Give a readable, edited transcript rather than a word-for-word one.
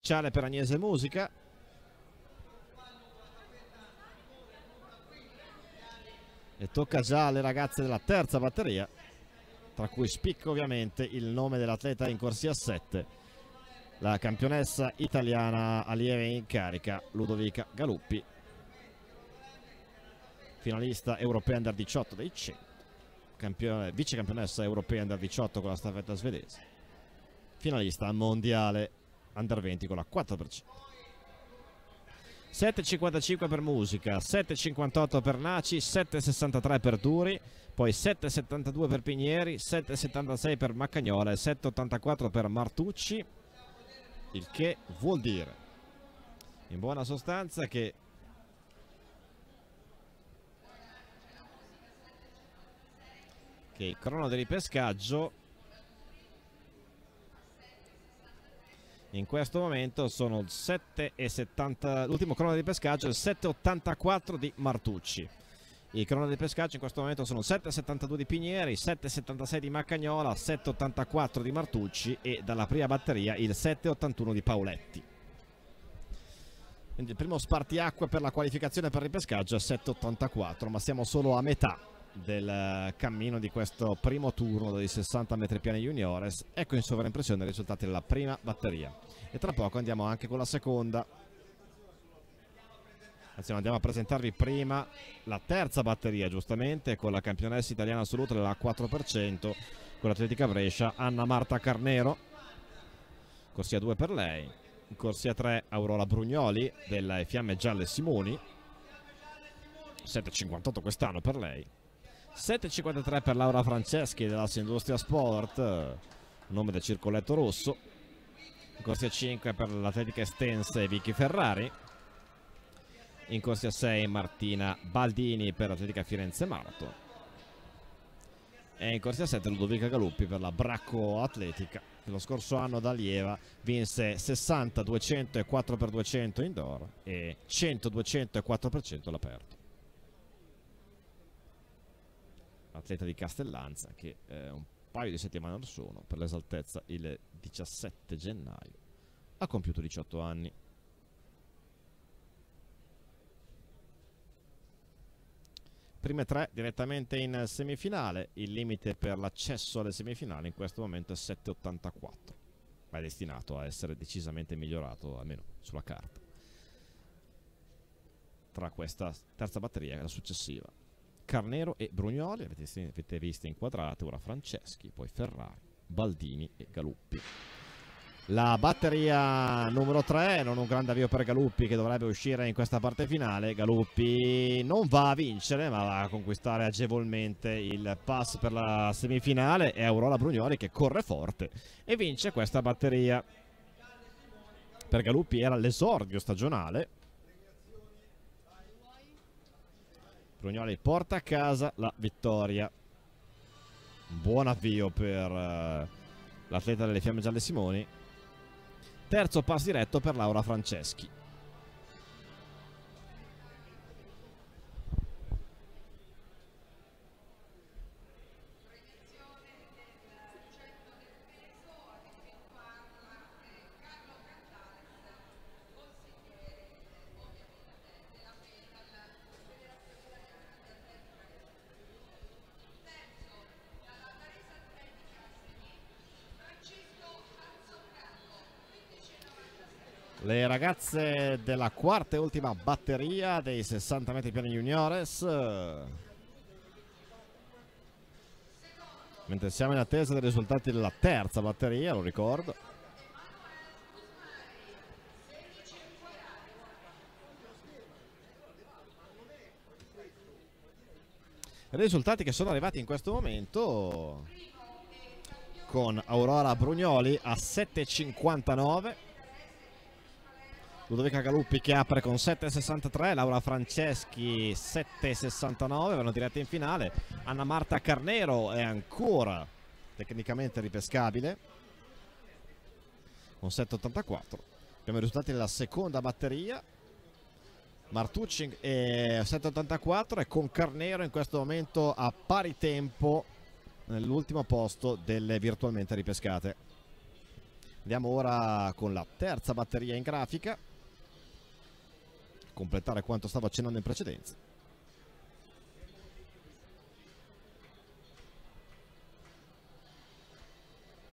ufficiale per Agnese Musica. E tocca già alle ragazze della terza batteria, tra cui spicca ovviamente il nome dell'atleta in corsia 7, la campionessa italiana allieve in carica Ludovica Galuppi, finalista europea under 18 dei 100, vice campionessa europea under 18 con la staffetta svedese, finalista mondiale under 20 con la 4%. 7,55 per Musica, 7,58 per Naci, 7,63 per Turi, poi 7,72 per Pinieri, 7,76 per Maccagnola e 7,84 per Martucci, il che vuol dire in buona sostanza che il crono di ripescaggio in questo momento sono 7,70, l'ultimo crono di pescaggio è il 7,84 di Martucci. Il crono di pescaggio in questo momento sono 7,72 di Pinieri, 7,76 di Maccagnola, 7,84 di Martucci e dalla prima batteria il 7,81 di Pauletti. Quindi il primo spartiacque per la qualificazione per il ripescaggio è 7,84, ma siamo solo a metà del cammino di questo primo turno dei 60 metri piani juniores. Ecco in sovraimpressione i risultati della prima batteria e tra poco andiamo anche con la seconda. Anzi, andiamo a presentarvi prima la terza batteria, giustamente, con la campionessa italiana assoluta della 4% con l'Atletica Brescia, Anna Marta Carnero, corsia 2 per lei, in corsia 3 Aurora Brugnoli delle Fiamme Gialle Simoni, 7,58 quest'anno per lei, 7,53 per Laura Franceschi dell'Assa Industria Sport, nome del circoletto rosso, in corsia 5 per l'Atletica Estense Vicky Ferrari, in corsia 6 Martina Baldini per l'Atletica Firenze Marathon e in corsia 7 Ludovica Galuppi per la Bracco Atletica, che lo scorso anno da allieva vinse 60, 200 e 4x200 indoor e 100, 200 e 4% all'aperto. Atleta di Castellanza che un paio di settimane or sono, per l'esattezza il 17 gennaio, ha compiuto 18 anni. Prime tre direttamente in semifinale, il limite per l'accesso alle semifinali in questo momento è 7,84, ma è destinato a essere decisamente migliorato, almeno sulla carta, tra questa terza batteria e la successiva. Carnero e Brugnoli, avete visto inquadrate, ora Franceschi, poi Ferrari, Baldini e Galuppi. La batteria numero 3, non un grande avvio per Galuppi che dovrebbe uscire in questa parte finale. Galuppi non va a vincere ma va a conquistare agevolmente il pass per la semifinale. È Aurora Brugnoli che corre forte e vince questa batteria. Per Galuppi era l'esordio stagionale. Brugnoli porta a casa la vittoria. Un buon avvio per l'atleta delle Fiamme Gialle Simoni. Terzo pass diretto per Laura Franceschi. Le ragazze della quarta e ultima batteria dei 60 metri piani juniores. Mentre siamo in attesa dei risultati della terza batteria, lo ricordo. Risultati che sono arrivati in questo momento con Aurora Brugnoli a 7,59. Ludovica Galuppi che apre con 7,63, Laura Franceschi 7,69, vanno diretti in finale. Anna Marta Carnero è ancora tecnicamente ripescabile con 7,84. Abbiamo i risultati della seconda batteria. Martucci è 7,84 e con Carnero in questo momento a pari tempo nell'ultimo posto delle virtualmente ripescate. Andiamo ora con la terza batteria in grafica, completare quanto stavo accennando in precedenza.